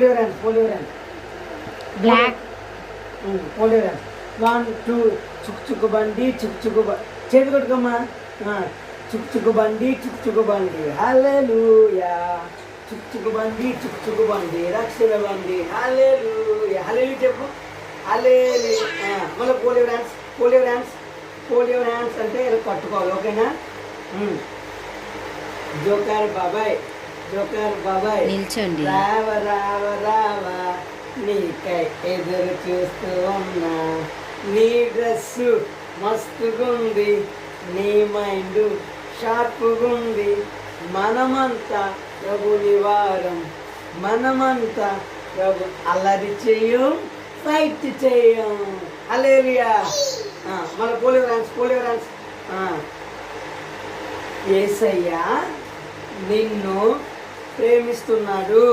Polio ర్యాన్ బ్లాక్ పోలియో ర్యాన్ 1 2 చుక్చుకు బండి చేతి కొట్టుకోమ్మా చుక్చుకు బండి హల్లెలూయా చుక్చుకు బండి రక్షణ బండి హల్లెలూయా హల్లెలూయా చెప్పు హల్లెలూయా మళ్ళీ పోలియో డాన్స్ అంటే ఇలా పట్టుకోవాలి ఓకేనా జోకర్ బాబాయ్ నిల్చోండి. రావ నీకై ఎదురు చూస్తూ ఉన్నా నీ డ్రెస్సు మస్తుగుంది నీ మైండ్ షార్ప్గుంది మనమంతా ప్రభు నివారం మనమంతా ప్రభు అల్లరి చెయ్యం ఫైట్ చెయ్యం హల్లెలూయా మన పోలియో డాన్స్ యేసయ్య నిన్ను ప్రేమిస్తున్నాడు